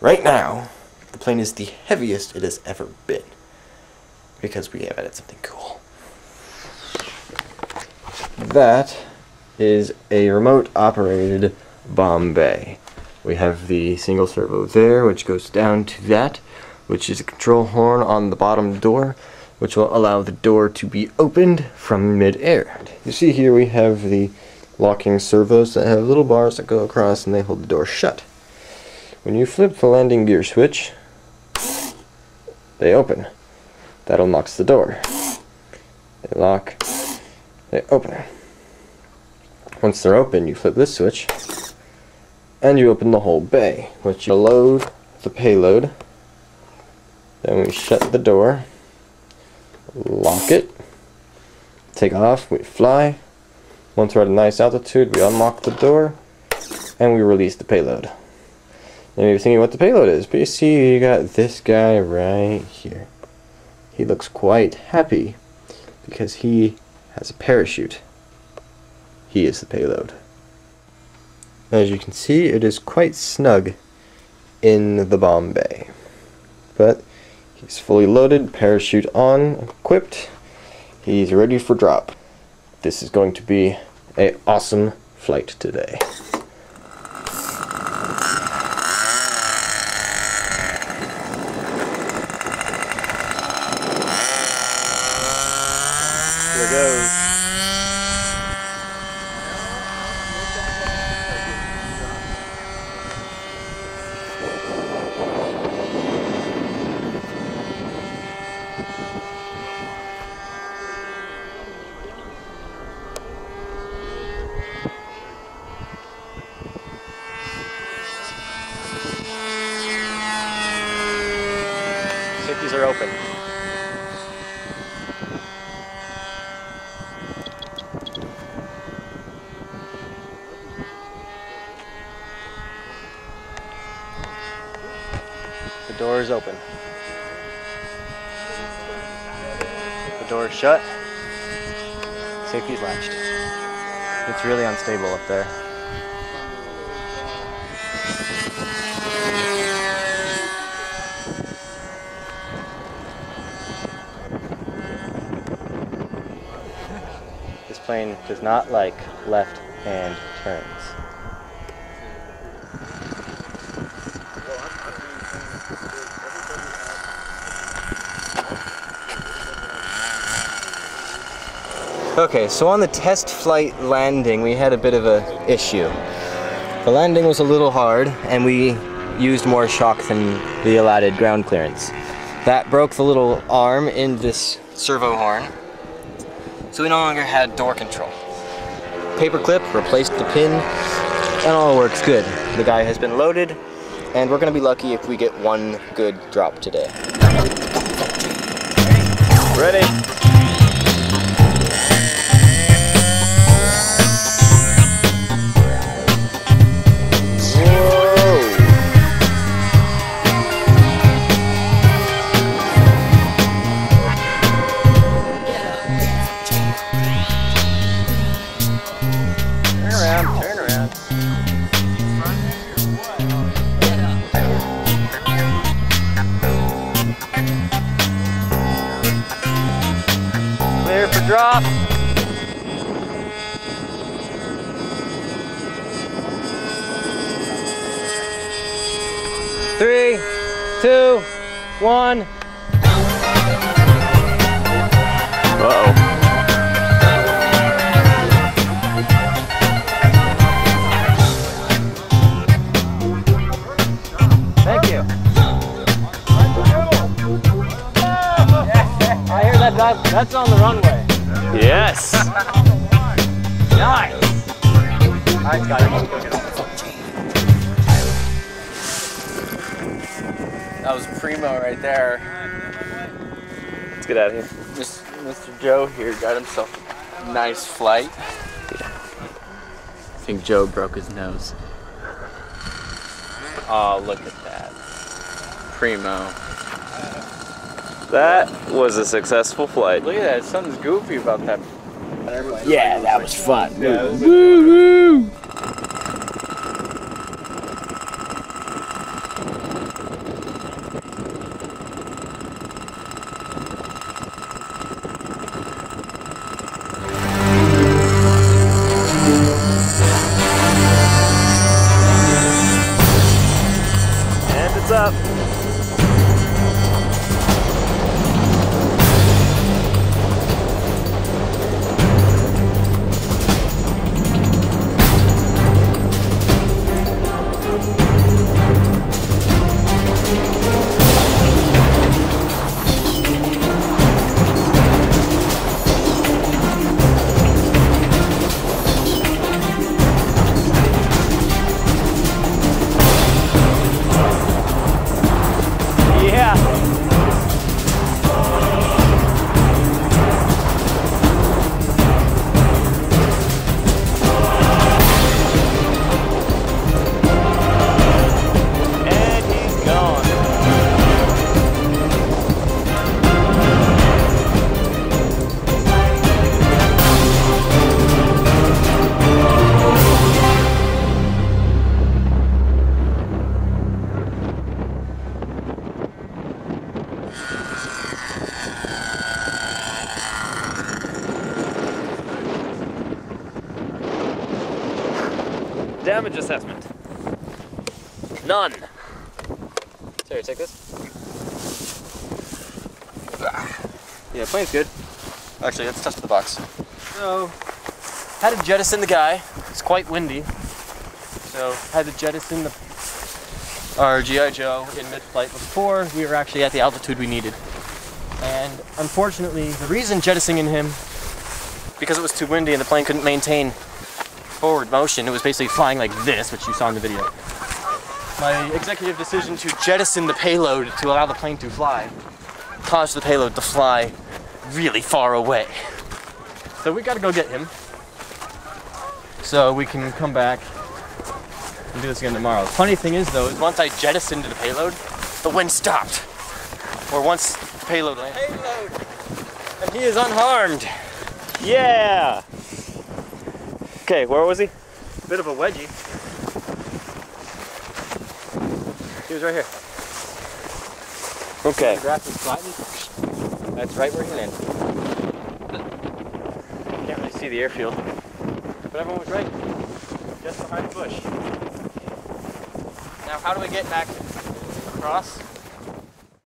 Right now, the plane is the heaviest it has ever been because we have added something cool. That is a remote operated bomb bay. We have the single servo there, which goes down to that, which is a control horn on the bottom door, which will allow the door to be opened from mid-air. You see here we have the locking servos that have little bars that go across and they hold the door shut. When you flip the landing gear switch, they open. That unlocks the door. They lock, they open. Once they're open, you flip this switch, and you open the whole bay, which you load the payload. Then we shut the door, lock it, take off, we fly. Once we're at a nice altitude, we unlock the door, and we release the payload. Now you're thinking what the payload is, but you see you got this guy right here. He looks quite happy because he has a parachute. He is the payload. As you can see, it is quite snug in the bomb bay. But he's fully loaded, parachute on, equipped. He's ready for drop. This is going to be an awesome flight today. Here it goes. Safeties are open. The door is open. The door is shut. Safety's latched. It's really unstable up there. This plane does not like left-hand turns. Okay, so on the test flight landing, we had a bit of a issue. The landing was a little hard, and we used more shock than the allotted ground clearance. That broke the little arm in this servo horn, so we no longer had door control. Paperclip replaced the pin, and all works good. The guy has been loaded, and we're gonna be lucky if we get one good drop today. Ready? Turn around. Clear for drop. Three, two, one. Uh-oh. That's on the runway. Yes. Nice. All right, Scott. That was primo right there. Let's get out of here. Mr. Joe here got himself a nice flight. I think Joe broke his nose. Oh, look at that. Primo. That was a successful flight. Look at that, something's goofy about that. Yeah, that was fun. Yeah, woo woo! Damage assessment. None. Here, take this. Yeah, plane's good. Actually, let's touch the box. So, had to jettison the guy. It's quite windy. So, had to jettison our G.I. Joe in mid-flight before we were actually at the altitude we needed. And unfortunately, the reason jettisoning him, because it was too windy and the plane couldn't maintain forward motion, it was basically flying like this, which you saw in the video. My executive decision to jettison the payload to allow the plane to fly caused the payload to fly really far away. So we gotta go get him so we can come back and do this again tomorrow. The funny thing is though, is once I jettisoned the payload, the wind stopped. Or once the payload landed. Payload! And he is unharmed! Yeah! Okay, where was he? Bit of a wedgie. He was right here. Okay. Graph him slightly. That's right where he landed. Can't really see the airfield. But everyone was right. Just behind the bush. Now how do we get back across?